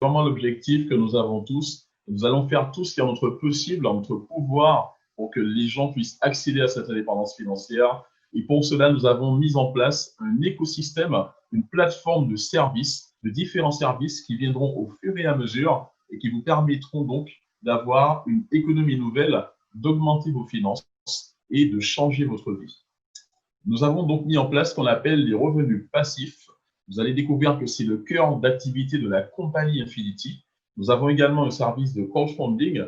vraiment l'objectif que nous avons tous. Nous allons faire tout ce qui est en notre possible, en notre pouvoir, pour que les gens puissent accéder à cette indépendance financière. Et pour cela, nous avons mis en place un écosystème, une plateforme de services, de différents services qui viendront au fur et à mesure et qui vous permettront donc d'avoir une économie nouvelle, d'augmenter vos finances et de changer votre vie. Nous avons donc mis en place ce qu'on appelle les revenus passifs. Vous allez découvrir que c'est le cœur d'activité de la compagnie Infinity. Nous avons également un service de crowdfunding,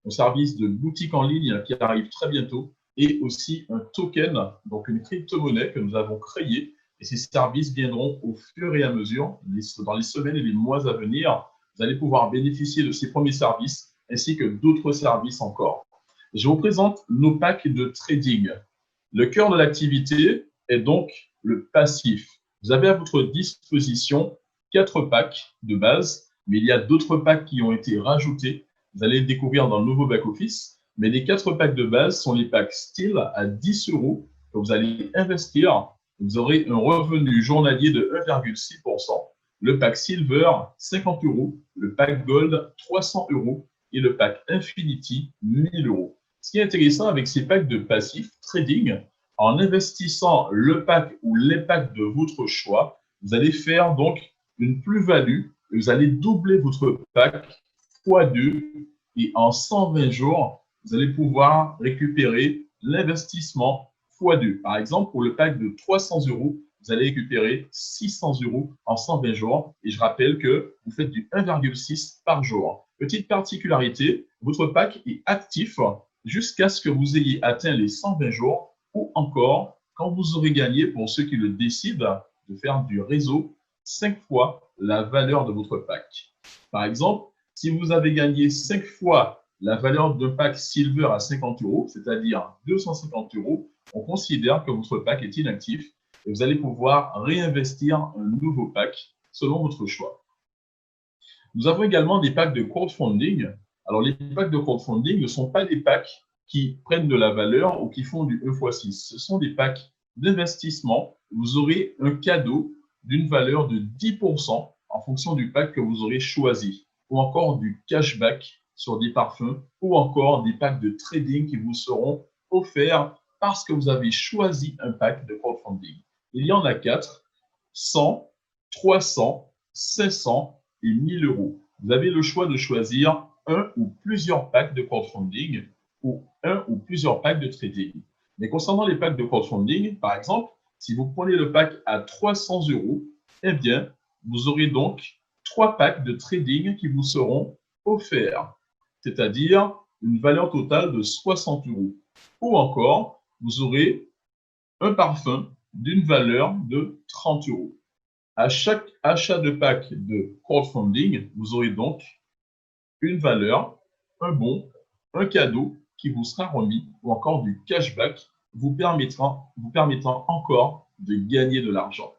un service de boutique en ligne qui arrive très bientôt et aussi un token, donc une crypto-monnaie que nous avons créée. Et ces services viendront au fur et à mesure, dans les semaines et les mois à venir. Vous allez pouvoir bénéficier de ces premiers services ainsi que d'autres services encore. Je vous présente nos packs de trading. Le cœur de l'activité est donc le passif. Vous avez à votre disposition 4 packs de base, mais il y a d'autres packs qui ont été rajoutés. Vous allez le découvrir dans le nouveau back-office. Mais les 4 packs de base sont les packs Steel à 10 € que vous allez investir. Vous aurez un revenu journalier de 1,6%. Le pack Silver, 50 €. Le pack Gold, 300 €. Et le pack Infinity, 1000 €. Ce qui est intéressant avec ces packs de passif trading, en investissant le pack ou les packs de votre choix, vous allez faire donc une plus-value et vous allez doubler votre pack x2 et en 120 jours, vous allez pouvoir récupérer l'investissement x2. Par exemple, pour le pack de 300 €, vous allez récupérer 600 € en 120 jours. Et je rappelle que vous faites du 1,6 par jour. Petite particularité, votre pack est actif jusqu'à ce que vous ayez atteint les 120 jours ou encore quand vous aurez gagné, pour ceux qui le décident, de faire du réseau 5 fois la valeur de votre pack. Par exemple, si vous avez gagné 5 fois la valeur d'un pack Silver à 50 €, c'est-à-dire 250 €, on considère que votre pack est inactif et vous allez pouvoir réinvestir un nouveau pack selon votre choix. Nous avons également des packs de crowdfunding. Alors, les packs de crowdfunding ne sont pas des packs qui prennent de la valeur ou qui font du 1x6. Ce sont des packs d'investissement. Vous aurez un cadeau d'une valeur de 10% en fonction du pack que vous aurez choisi, ou encore du cashback sur des parfums, ou encore des packs de trading qui vous seront offerts parce que vous avez choisi un pack de crowdfunding. Il y en a 4, 100, 300, 500 et 1000 €. Vous avez le choix de choisir un ou plusieurs packs de crowdfunding ou un ou plusieurs packs de trading. Mais concernant les packs de crowdfunding, par exemple, si vous prenez le pack à 300 €, eh bien, vous aurez donc 3 packs de trading qui vous seront offerts, c'est-à-dire une valeur totale de 60 €. Ou encore, vous aurez un parfum d'une valeur de 30 €. À chaque achat de pack de crowdfunding, vous aurez donc une valeur, un bon, un cadeau qui vous sera remis ou encore du cashback vous permettant encore de gagner de l'argent.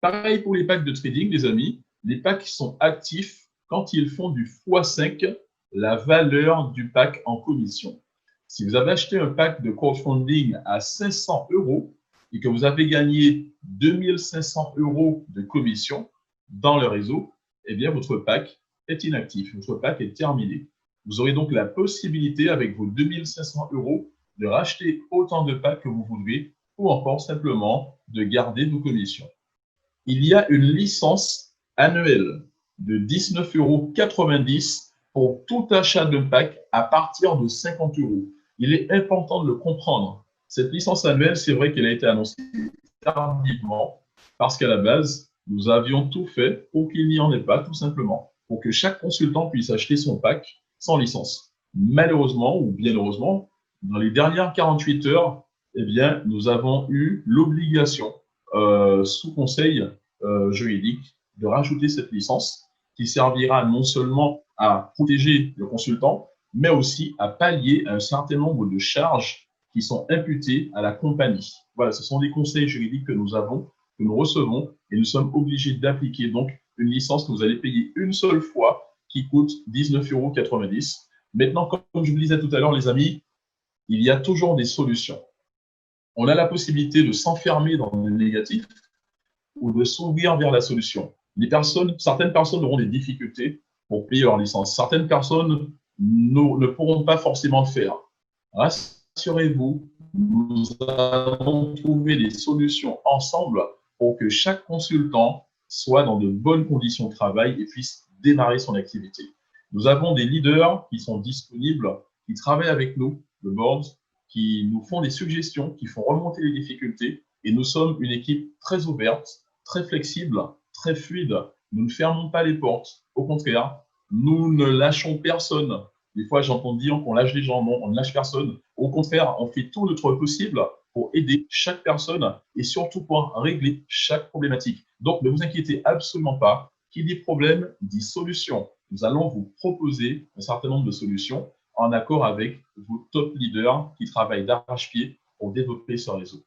Pareil pour les packs de trading, les amis. Les packs sont actifs quand ils font du x5 la valeur du pack en commission. Si vous avez acheté un pack de crowdfunding à 500 € et que vous avez gagné 2500 € de commission dans le réseau, eh bien, votre pack est inactif. Votre pack est terminé. Vous aurez donc la possibilité, avec vos 2500 € de racheter autant de packs que vous voudrez ou encore simplement de garder vos commissions. Il y a une licence annuelle de 19,90 € pour tout achat de pack à partir de 50 €. Il est important de le comprendre. Cette licence annuelle, c'est vrai qu'elle a été annoncée tardivement parce qu'à la base, nous avions tout fait pour qu'il n'y en ait pas, tout simplement, pour que chaque consultant puisse acheter son pack sans licence. Malheureusement ou bien heureusement, dans les dernières 48 heures, eh bien, nous avons eu l'obligation, sous conseil juridique, de rajouter cette licence qui servira non seulement à protéger le consultant, mais aussi à pallier un certain nombre de charges qui sont imputées à la compagnie. Voilà, ce sont des conseils juridiques que nous avons, que nous recevons, et nous sommes obligés d'appliquer donc une licence que vous allez payer une seule fois qui coûte 19,90 €. Maintenant, comme je vous le disais tout à l'heure, les amis, il y a toujours des solutions. On a la possibilité de s'enfermer dans le négatif ou de s'ouvrir vers la solution. Certaines personnes auront des difficultés pour payer leur licence. Certaines personnes ne pourront pas forcément le faire. Rassurez-vous, nous allons trouver des solutions ensemble pour que chaque consultant soit dans de bonnes conditions de travail et puisse démarrer son activité. Nous avons des leaders qui sont disponibles, qui travaillent avec nous, le board, qui nous font des suggestions, qui font remonter les difficultés. Et nous sommes une équipe très ouverte, très flexible, très fluide. Nous ne fermons pas les portes. Au contraire, nous ne lâchons personne. Des fois, j'entends dire qu'on lâche les gens. Non, on ne lâche personne. Au contraire, on fait tout notre possible pour aider chaque personne et surtout pour régler chaque problématique. Donc, ne vous inquiétez absolument pas. Qui dit problème dit solution. Nous allons vous proposer un certain nombre de solutions en accord avec vos top leaders qui travaillent d'arrache-pied pour développer ce réseau.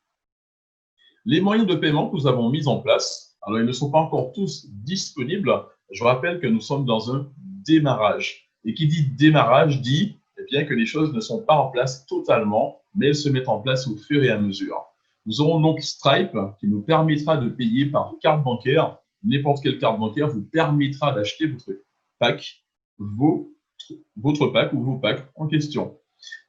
Les moyens de paiement que nous avons mis en place, alors ils ne sont pas encore tous disponibles. Je rappelle que nous sommes dans un démarrage. Et qui dit démarrage dit bien que les choses ne sont pas en place totalement, mais elles se mettent en place au fur et à mesure. Nous aurons donc Stripe qui nous permettra de payer par carte bancaire. N'importe quelle carte bancaire vous permettra d'acheter votre pack, votre pack ou vos packs en question.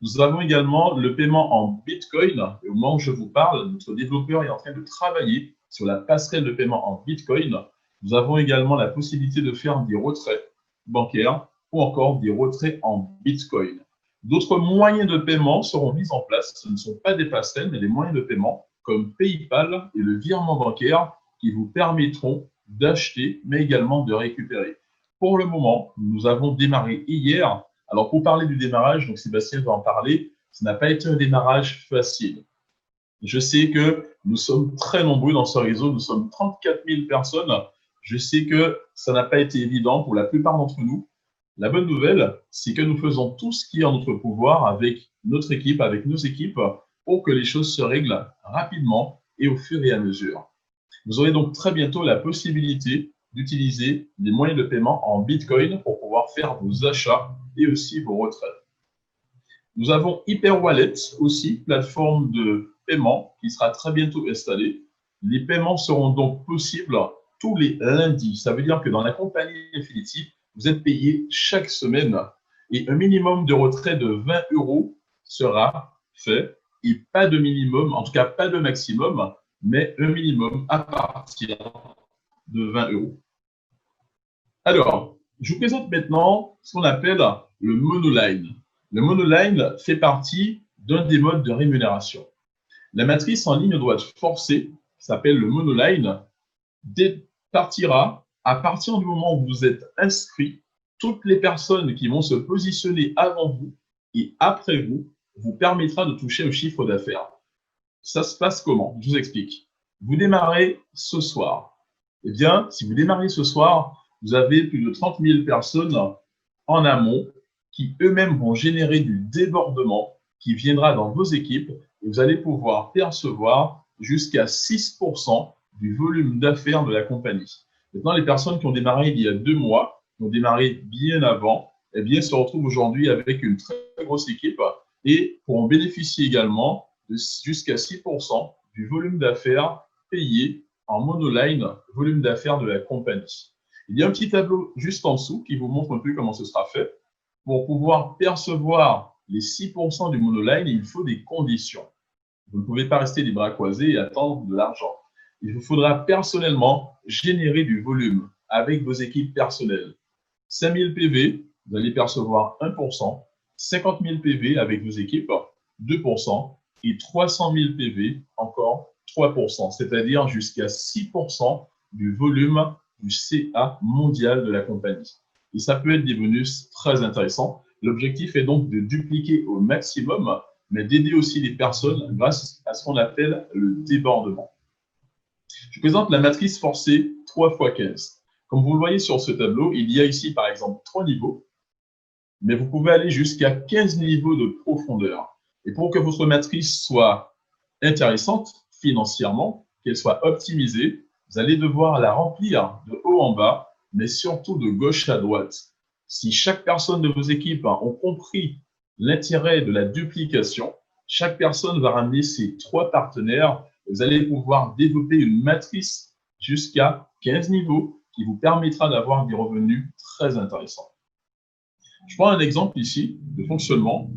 Nous avons également le paiement en Bitcoin. Et au moment où je vous parle, notre développeur est en train de travailler sur la passerelle de paiement en Bitcoin. Nous avons également la possibilité de faire des retraits bancaires ou encore des retraits en Bitcoin. D'autres moyens de paiement seront mis en place. Ce ne sont pas des passerelles, mais des moyens de paiement comme PayPal et le virement bancaire qui vous permettront d'acheter, mais également de récupérer. Pour le moment, nous avons démarré hier. Alors, pour parler du démarrage, donc Sébastien va en parler, ce n'a pas été un démarrage facile. Je sais que nous sommes très nombreux dans ce réseau, nous sommes 34 000 personnes. Je sais que ça n'a pas été évident pour la plupart d'entre nous. La bonne nouvelle, c'est que nous faisons tout ce qui est en notre pouvoir avec notre équipe, avec nos équipes, pour que les choses se règlent rapidement et au fur et à mesure. Vous aurez donc très bientôt la possibilité d'utiliser des moyens de paiement en Bitcoin pour pouvoir faire vos achats et aussi vos retraits. Nous avons Hyperwallet aussi, plateforme de paiement qui sera très bientôt installée. Les paiements seront donc possibles tous les lundis. Ça veut dire que dans la compagnie Infinity, vous êtes payé chaque semaine et un minimum de retrait de 20 € sera fait et pas de minimum, en tout cas pas de maximum, mais un minimum à partir de 20 €. Alors, je vous présente maintenant ce qu'on appelle le monoline. Le monoline fait partie d'un des modes de rémunération. La matrice en ligne droite forcée, qui s'appelle le monoline, partira à partir du moment où vous êtes inscrit. Toutes les personnes qui vont se positionner avant vous et après vous vous permettra de toucher un chiffre d'affaires. Ça se passe comment? Je vous explique. Vous démarrez ce soir. Eh bien, si vous démarrez ce soir, vous avez plus de 30 000 personnes en amont qui eux-mêmes vont générer du débordement qui viendra dans vos équipes et vous allez pouvoir percevoir jusqu'à 6% du volume d'affaires de la compagnie. Maintenant, les personnes qui ont démarré il y a 2 mois, qui ont démarré bien avant, eh bien, se retrouvent aujourd'hui avec une très grosse équipe et pourront bénéficier également de jusqu'à 6% du volume d'affaires payé en monoline, volume d'affaires de la compagnie. Il y a un petit tableau juste en dessous qui vous montre un peu comment ce sera fait. Pour pouvoir percevoir les 6% du monoline, il faut des conditions. Vous ne pouvez pas rester les bras croisés et attendre de l'argent. Il vous faudra personnellement générer du volume avec vos équipes personnelles. 5 000 PV, vous allez percevoir 1%, 50 000 PV avec vos équipes, 2%, et 300 000 PV, encore 3%, c'est-à-dire jusqu'à 6% du volume du CA mondial de la compagnie. Et ça peut être des bonus très intéressants. L'objectif est donc de dupliquer au maximum, mais d'aider aussi les personnes grâce à ce qu'on appelle le débordement. Je présente la matrice forcée 3x15. Comme vous le voyez sur ce tableau, il y a ici par exemple 3 niveaux, mais vous pouvez aller jusqu'à 15 niveaux de profondeur. Et pour que votre matrice soit intéressante financièrement, qu'elle soit optimisée, vous allez devoir la remplir de haut en bas, mais surtout de gauche à droite. Si chaque personne de vos équipes ont compris l'intérêt de la duplication, chaque personne va ramener ses 3 partenaires. Vous allez pouvoir développer une matrice jusqu'à 15 niveaux qui vous permettra d'avoir des revenus très intéressants. Je prends un exemple ici de fonctionnement.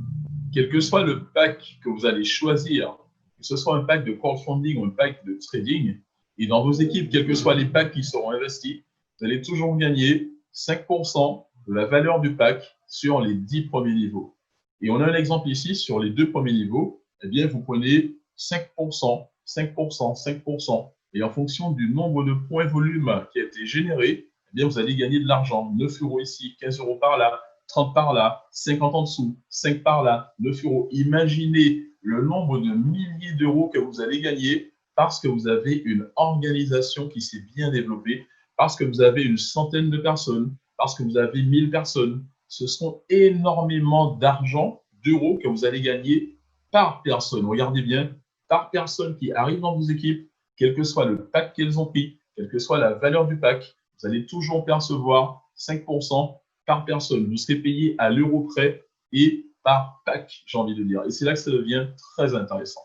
Quel que soit le pack que vous allez choisir, que ce soit un pack de crowdfunding ou un pack de trading, et dans vos équipes, quels que soient les packs qui seront investis, vous allez toujours gagner 5% de la valeur du pack sur les 10 premiers niveaux. Et on a un exemple ici sur les 2 premiers niveaux. Eh bien, vous prenez 5%, 5%, 5%. Et en fonction du nombre de points volume qui a été généré, eh bien, vous allez gagner de l'argent. 9 € ici, 15 € par là, 30 par là, 50 en dessous, 5 par là, 9 €. Imaginez le nombre de milliers d'euros que vous allez gagner parce que vous avez une organisation qui s'est bien développée, parce que vous avez une centaine de personnes, parce que vous avez 1000 personnes. Ce sont énormément d'argent, d'euros que vous allez gagner par personne. Regardez bien, par personne qui arrive dans vos équipes, quel que soit le pack qu'elles ont pris, quelle que soit la valeur du pack, vous allez toujours percevoir 5% par personne. Vous serez payé à l'euro près et par pack, j'ai envie de dire. Et c'est là que ça devient très intéressant.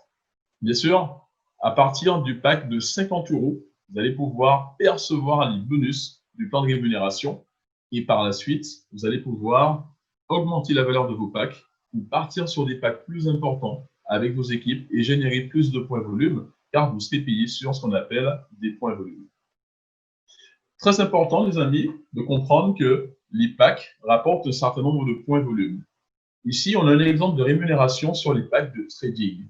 Bien sûr, à partir du pack de 50 €, vous allez pouvoir percevoir les bonus du plan de rémunération et par la suite, vous allez pouvoir augmenter la valeur de vos packs ou partir sur des packs plus importants avec vos équipes et générer plus de points volume car vous serez payé sur ce qu'on appelle des points volume. Très important, les amis, de comprendre que les packs rapportent un certain nombre de points volume. Ici, on a un exemple de rémunération sur les packs de trading,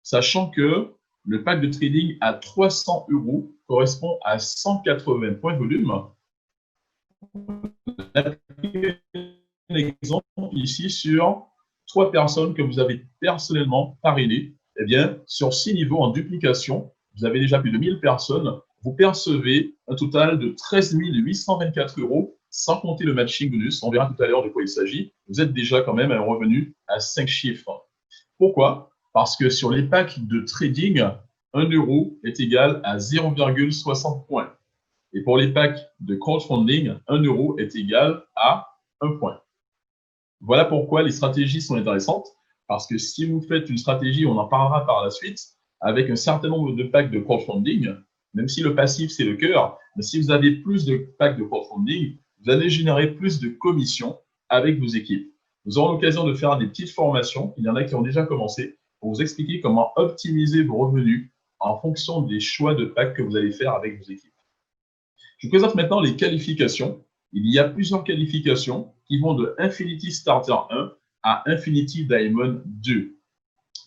sachant que le pack de trading à 300 € correspond à 180 points volume. Un exemple ici sur 3 personnes que vous avez personnellement parrainées. Eh bien, sur 6 niveaux en duplication, vous avez déjà plus de 1000 personnes. Vous percevez un total de 13 824 € sans compter le matching bonus. On verra tout à l'heure de quoi il s'agit. Vous êtes déjà quand même à un revenu à 5 chiffres. Pourquoi? Parce que sur les packs de trading, 1 € est égal à 0,60 points. Et pour les packs de crowdfunding, 1 € est égal à 1 point. Voilà pourquoi les stratégies sont intéressantes, parce que si vous faites une stratégie, on en parlera par la suite, avec un certain nombre de packs de crowdfunding, même si le passif, c'est le cœur, mais si vous avez plus de packs de crowdfunding, vous allez générer plus de commissions avec vos équipes. Nous aurons l'occasion de faire des petites formations, il y en a qui ont déjà commencé, pour vous expliquer comment optimiser vos revenus en fonction des choix de packs que vous allez faire avec vos équipes. Je vous présente maintenant les qualifications. Il y a plusieurs qualifications qui vont de Infinity Starter 1 à Infinity Diamond 2.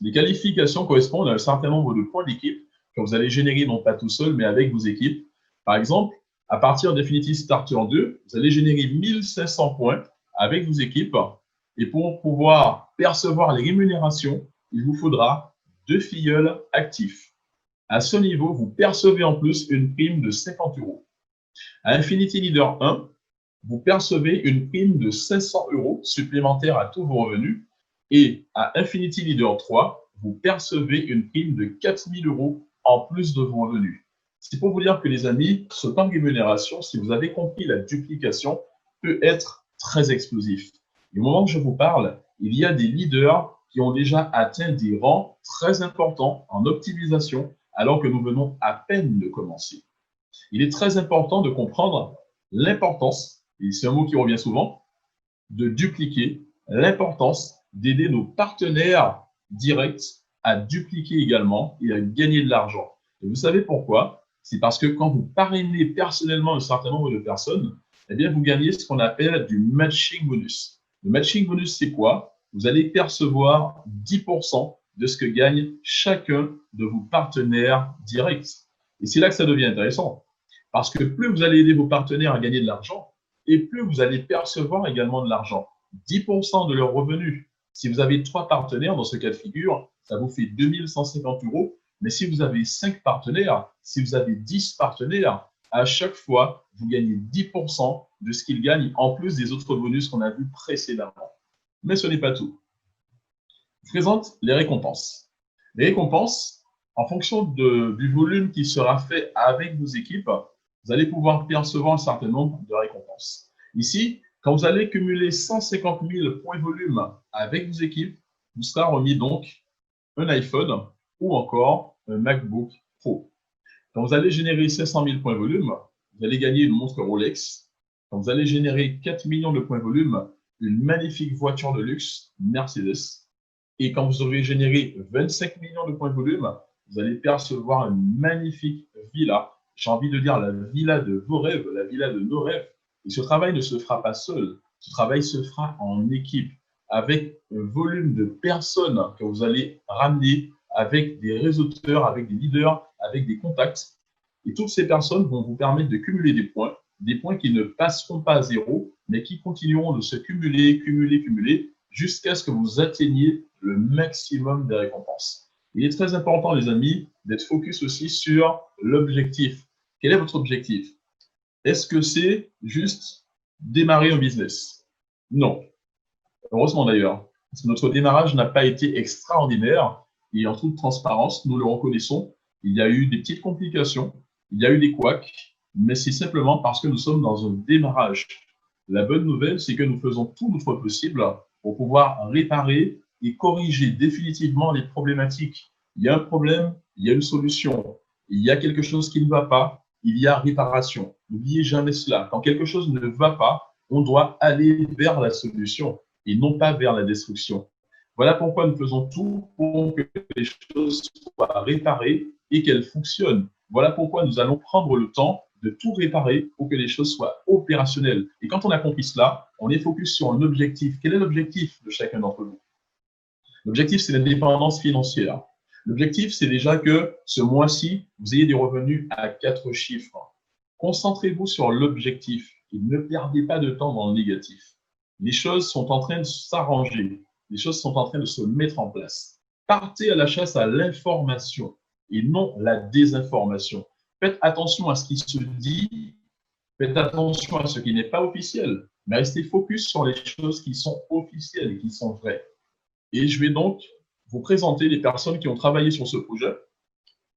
Les qualifications correspondent à un certain nombre de points d'équipe que vous allez générer non pas tout seul, mais avec vos équipes. Par exemple, à partir d'Infinity Starter 2, vous allez générer 1500 points avec vos équipes. Et pour pouvoir percevoir les rémunérations, il vous faudra 2 filleuls actifs. À ce niveau, vous percevez en plus une prime de 50 €. À Infinity Leader 1, vous percevez une prime de 500 € supplémentaires à tous vos revenus. Et à Infinity Leader 3, vous percevez une prime de 4000 € en plus de vos revenus. C'est pour vous dire que les amis, ce temps de rémunération, si vous avez compris la duplication, peut être très explosif. Et au moment que je vous parle, il y a des leaders qui ont déjà atteint des rangs très importants en optimisation alors que nous venons à peine de commencer. Il est très important de comprendre l'importance, et c'est un mot qui revient souvent, de dupliquer, l'importance d'aider nos partenaires directs à dupliquer également et à gagner de l'argent. Et vous savez pourquoi? C'est parce que quand vous parrainez personnellement un certain nombre de personnes, eh bien, vous gagnez ce qu'on appelle du matching bonus. Le matching bonus, c'est quoi? Vous allez percevoir 10% de ce que gagne chacun de vos partenaires directs. Et c'est là que ça devient intéressant. Parce que plus vous allez aider vos partenaires à gagner de l'argent, et plus vous allez percevoir également de l'argent. 10% de leurs revenus. Si vous avez 3 partenaires dans ce cas de figure, ça vous fait 2150 €. Mais si vous avez 5 partenaires, si vous avez 10 partenaires, à chaque fois, vous gagnez 10% de ce qu'ils gagnent, en plus des autres bonus qu'on a vus précédemment. Mais ce n'est pas tout. Je vous présente les récompenses. Les récompenses, en fonction du volume qui sera fait avec vos équipes, vous allez pouvoir percevoir un certain nombre de récompenses. Ici, quand vous allez cumuler 150 000 points volume avec vos équipes, vous sera remis donc un iPhone ou encore un MacBook Pro. Quand vous allez générer 500 000 points volume, vous allez gagner une montre Rolex. Quand vous allez générer 4 millions de points volume, une magnifique voiture de luxe, Mercedes. Et quand vous aurez généré 25 millions de points volume, vous allez percevoir une magnifique villa. J'ai envie de dire la villa de vos rêves, la villa de nos rêves. Et ce travail ne se fera pas seul. Ce travail se fera en équipe, avec un volume de personnes que vous allez ramener, avec des réseauteurs, avec des leaders, avec des contacts. Et toutes ces personnes vont vous permettre de cumuler des points qui ne passeront pas à zéro, mais qui continueront de se cumuler, cumuler, jusqu'à ce que vous atteigniez le maximum des récompenses. Il est très important, les amis, d'être focus aussi sur l'objectif. Quel est votre objectif? Est-ce que c'est juste démarrer un business? Non. Heureusement d'ailleurs, parce que notre démarrage n'a pas été extraordinaire et en toute transparence, nous le reconnaissons, il y a eu des petites complications, il y a eu des couacs, mais c'est simplement parce que nous sommes dans un démarrage. La bonne nouvelle, c'est que nous faisons tout notre possible pour pouvoir réparer et corriger définitivement les problématiques. Il y a un problème, il y a une solution. Il y a quelque chose qui ne va pas, il y a réparation. N'oubliez jamais cela. Quand quelque chose ne va pas, on doit aller vers la solution et non pas vers la destruction. Voilà pourquoi nous faisons tout pour que les choses soient réparées et qu'elles fonctionnent. Voilà pourquoi nous allons prendre le temps de tout réparer pour que les choses soient opérationnelles. Et quand on a compris cela, on est focus sur un objectif. Quel est l'objectif de chacun d'entre nous? L'objectif, c'est l'indépendance financière. L'objectif, c'est déjà que ce mois-ci, vous ayez des revenus à 4 chiffres. Concentrez-vous sur l'objectif et ne perdez pas de temps dans le négatif. Les choses sont en train de s'arranger. Les choses sont en train de se mettre en place. Partez à la chasse à l'information et non la désinformation. Faites attention à ce qui se dit, faites attention à ce qui n'est pas officiel, mais restez focus sur les choses qui sont officielles et qui sont vraies. Et je vais donc vous présenter les personnes qui ont travaillé sur ce projet.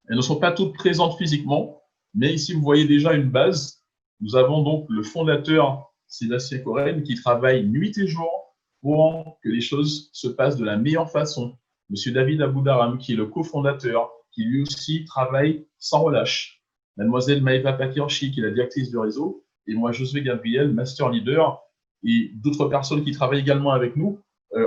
Elles ne sont pas toutes présentes physiquement, mais ici, vous voyez déjà une base. Nous avons donc le fondateur Sébastien Coren qui travaille nuit et jour pour que les choses se passent de la meilleure façon. Monsieur David Aboudaram, qui est le cofondateur, qui lui aussi travaille sans relâche. Mademoiselle Maëva Pakirchi, qui est la directrice de réseau, et moi, Josué Gabriel, master leader, et d'autres personnes qui travaillent également avec nous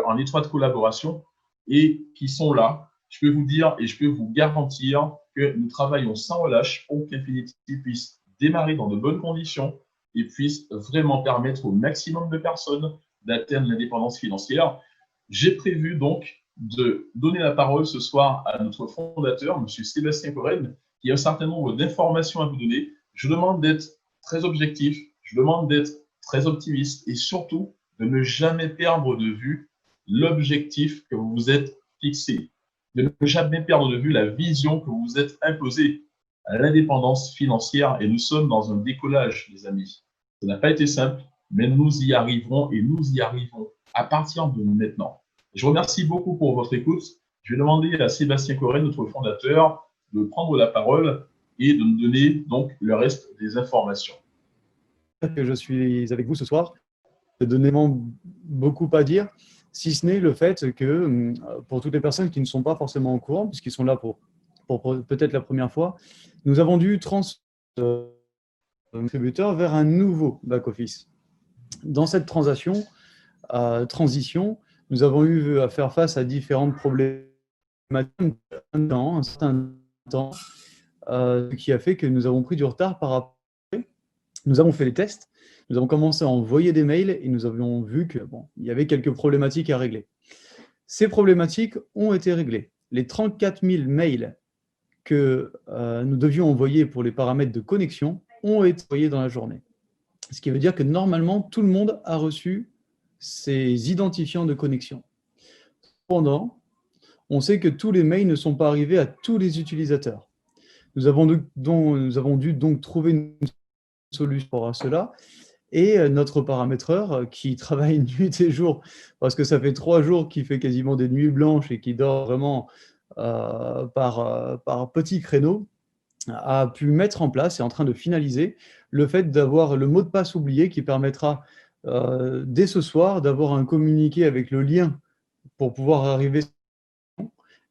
en étroite collaboration et qui sont là. Je peux vous dire et je peux vous garantir que nous travaillons sans relâche pour qu'Infinity puisse démarrer dans de bonnes conditions et puisse vraiment permettre au maximum de personnes d'atteindre l'indépendance financière. J'ai prévu donc de donner la parole ce soir à notre fondateur, M. Sébastien Coren, qui a un certain nombre d'informations à vous donner. Je demande d'être très objectif, je demande d'être très optimiste et surtout de ne jamais perdre de vue l'objectif que vous vous êtes fixé, de ne jamais perdre de vue la vision que vous vous êtes imposée à l'indépendance financière. Et nous sommes dans un décollage, les amis. Ça n'a pas été simple, mais nous y arriverons et nous y arrivons à partir de maintenant. Je vous remercie beaucoup pour votre écoute. Je vais demander à Sébastien Coren, notre fondateur, de prendre la parole et de nous donner donc le reste des informations. Que je suis avec vous ce soir, de n'ayant beaucoup à dire, si ce n'est le fait que pour toutes les personnes qui ne sont pas forcément au courant, puisqu'ils sont là pour peut-être la première fois, nous avons dû transférer le distributeur vers un nouveau back-office. Dans cette transition, nous avons eu à faire face à différentes problématiques un certain temps, ce qui a fait que nous avons pris du retard par rapport. Nous avons fait les tests, nous avons commencé à envoyer des mails et nous avions vu qu'il y avait quelques problématiques à régler. Ces problématiques ont été réglées. Les 34 000 mails que nous devions envoyer pour les paramètres de connexion ont été envoyés dans la journée. Ce qui veut dire que normalement, tout le monde a reçu ces identifiants de connexion. Cependant, on sait que tous les mails ne sont pas arrivés à tous les utilisateurs. Nous avons dû donc trouver une solution à cela. Et notre paramétreur qui travaille nuit et jour, parce que ça fait 3 jours qu'il fait quasiment des nuits blanches et qui dort vraiment par petits créneaux, a pu mettre en place et est en train de finaliser le fait d'avoir le mot de passe oublié qui permettra dès ce soir d'avoir un communiqué avec le lien pour pouvoir arriver.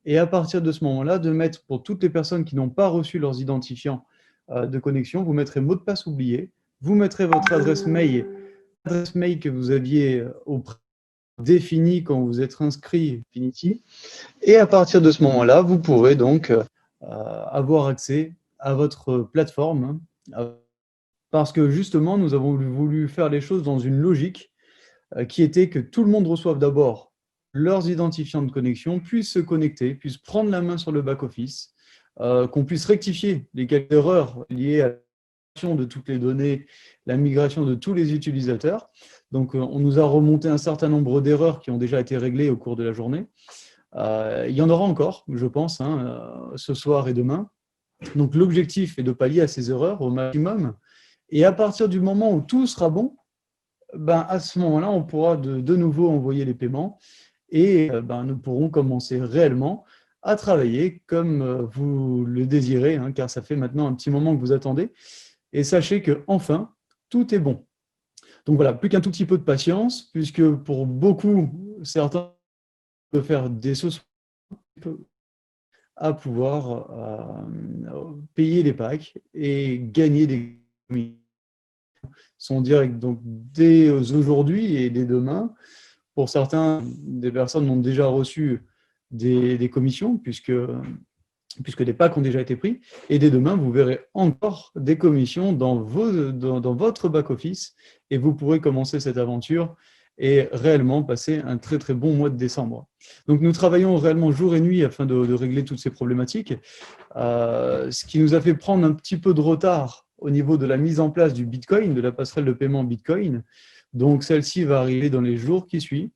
Et à partir de ce moment-là, de mettre pour toutes les personnes qui n'ont pas reçu leurs identifiants de connexion, vous mettrez mot de passe oublié, vous mettrez votre adresse mail que vous aviez définie quand vous êtes inscrit Infinity, et à partir de ce moment-là, vous pourrez donc avoir accès à votre plateforme, parce que justement, nous avons voulu faire les choses dans une logique qui était que tout le monde reçoive d'abord leurs identifiants de connexion, puisse se connecter, puisse prendre la main sur le back-office, qu'on puisse rectifier les quelques erreurs liées à la migration de toutes les données, la migration de tous les utilisateurs. Donc, on nous a remonté un certain nombre d'erreurs qui ont déjà été réglées au cours de la journée. Il y en aura encore, je pense, ce soir et demain. Donc, l'objectif est de pallier à ces erreurs au maximum. Et à partir du moment où tout sera bon, à ce moment-là, on pourra de nouveau envoyer les paiements et nous pourrons commencer réellement à travailler comme vous le désirez, car ça fait maintenant un petit moment que vous attendez. Et sachez qu'enfin, tout est bon. Donc voilà, plus qu'un tout petit peu de patience, puisque pour beaucoup, certains peuvent faire dès ce soir à pouvoir payer les packs et gagner des commissions. Sont directs donc dès aujourd'hui et dès demain. Pour certains, des personnes ont déjà reçu des commissions puisque des packs ont déjà été pris. Et dès demain, vous verrez encore des commissions dans votre back-office et vous pourrez commencer cette aventure et réellement passer un très très bon mois de décembre. Donc nous travaillons réellement jour et nuit afin de régler toutes ces problématiques, ce qui nous a fait prendre un petit peu de retard au niveau de la mise en place du Bitcoin, de la passerelle de paiement Bitcoin. Donc celle-ci va arriver dans les jours qui suivent.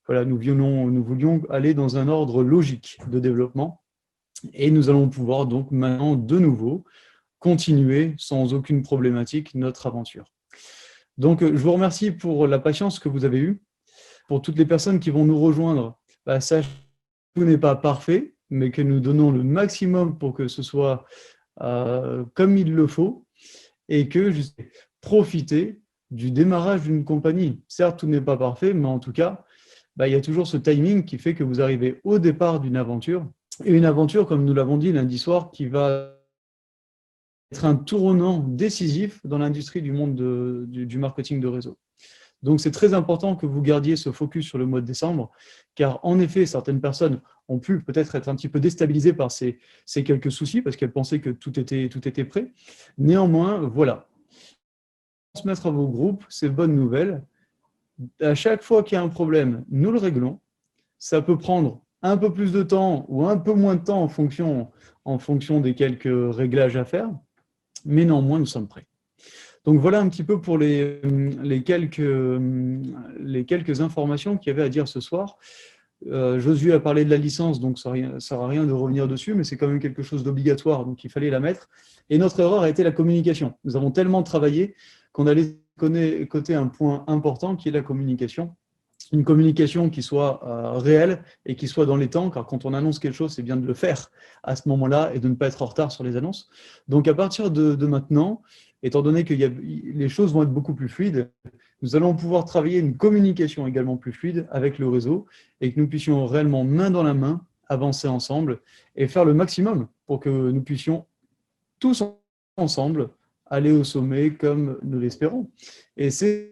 Voilà, nous voulions aller dans un ordre logique de développement et nous allons pouvoir donc maintenant de nouveau continuer sans aucune problématique notre aventure. Donc je vous remercie pour la patience que vous avez eue. Pour toutes les personnes qui vont nous rejoindre, sachez que tout n'est pas parfait, mais que nous donnons le maximum pour que ce soit comme il le faut et que profitez du démarrage d'une compagnie. Certes, tout n'est pas parfait, mais en tout cas, il y a toujours ce timing qui fait que vous arrivez au départ d'une aventure. Et une aventure, comme nous l'avons dit lundi soir, qui va être un tournant décisif dans l'industrie du monde du marketing de réseau. Donc, c'est très important que vous gardiez ce focus sur le mois de décembre, car en effet, certaines personnes ont pu peut-être être un petit peu déstabilisées par ces quelques soucis, parce qu'elles pensaient que tout était prêt. Néanmoins, voilà. Transmettre à vos groupes ces bonnes nouvelles. À chaque fois qu'il y a un problème, nous le réglons. Ça peut prendre un peu plus de temps ou un peu moins de temps en fonction des quelques réglages à faire, mais néanmoins, nous sommes prêts. Donc voilà un petit peu pour les quelques informations qu'il y avait à dire ce soir. Josué a parlé de la licence, donc ça ne sert à rien de revenir dessus, mais c'est quand même quelque chose d'obligatoire, donc il fallait la mettre. Et notre erreur a été la communication. Nous avons tellement travaillé qu'on allait côté un point important qui est la communication. Une communication qui soit réelle et qui soit dans les temps, car quand on annonce quelque chose, c'est bien de le faire à ce moment-là et de ne pas être en retard sur les annonces. Donc à partir de maintenant, étant donné que les choses vont être beaucoup plus fluides, nous allons pouvoir travailler une communication également plus fluide avec le réseau et que nous puissions réellement main dans la main avancer ensemble et faire le maximum pour que nous puissions tous ensemble aller au sommet comme nous l'espérons. Et c'est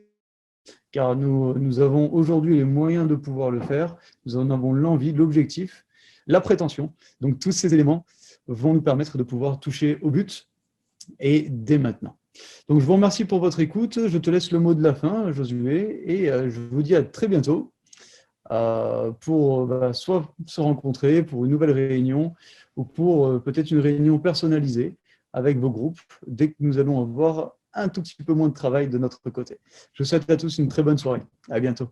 car nous avons aujourd'hui les moyens de pouvoir le faire, nous en avons l'envie, l'objectif, la prétention. Donc tous ces éléments vont nous permettre de pouvoir toucher au but et dès maintenant. Donc je vous remercie pour votre écoute, je te laisse le mot de la fin, Josué, et je vous dis à très bientôt pour soit se rencontrer pour une nouvelle réunion ou pour peut-être une réunion personnalisée avec vos groupes dès que nous allons avoir un tout petit peu moins de travail de notre côté. Je vous souhaite à tous une très bonne soirée. À bientôt.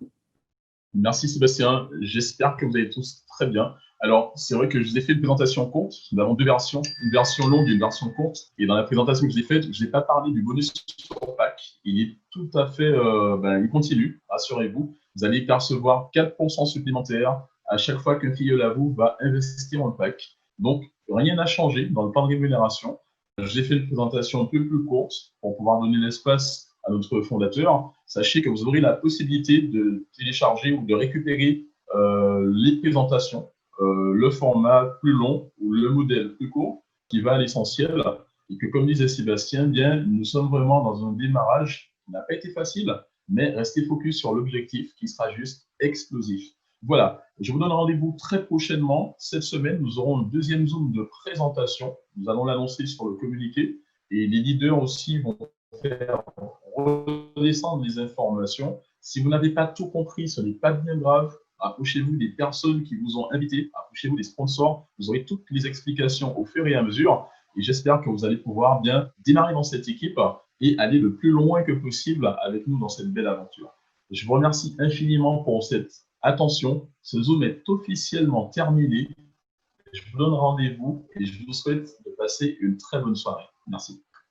Merci Sébastien. J'espère que vous allez tous très bien. Alors, c'est vrai que je vous ai fait une présentation courte. Nous avons deux versions, une version longue et une version courte. Et dans la présentation que je vous ai faite, je n'ai pas parlé du bonus sur pack. Il est tout à fait, il continue, rassurez-vous. Vous allez percevoir 4% supplémentaires à chaque fois qu'un filleul à vous va investir en pack. Donc, rien n'a changé dans le plan de rémunération. J'ai fait une présentation un peu plus courte pour pouvoir donner l'espace à notre fondateur. Sachez que vous aurez la possibilité de télécharger ou de récupérer les présentations, le format plus long ou le modèle plus court qui va à l'essentiel. et que, comme disait Sébastien, bien, nous sommes vraiment dans un démarrage qui n'a pas été facile, mais restez focus sur l'objectif qui sera juste explosif. Voilà, je vous donne rendez-vous très prochainement. Cette semaine, nous aurons une deuxième Zoom de présentation. Nous allons l'annoncer sur le communiqué et les leaders aussi vont faire redescendre les informations. Si vous n'avez pas tout compris, ce n'est pas bien grave. Approchez-vous des personnes qui vous ont invité, approchez-vous des sponsors. Vous aurez toutes les explications au fur et à mesure. Et j'espère que vous allez pouvoir bien démarrer dans cette équipe et aller le plus loin que possible avec nous dans cette belle aventure. Je vous remercie infiniment pour cette attention. Ce Zoom est officiellement terminé. Je vous donne rendez-vous et je vous souhaite de passer une très bonne soirée. Merci.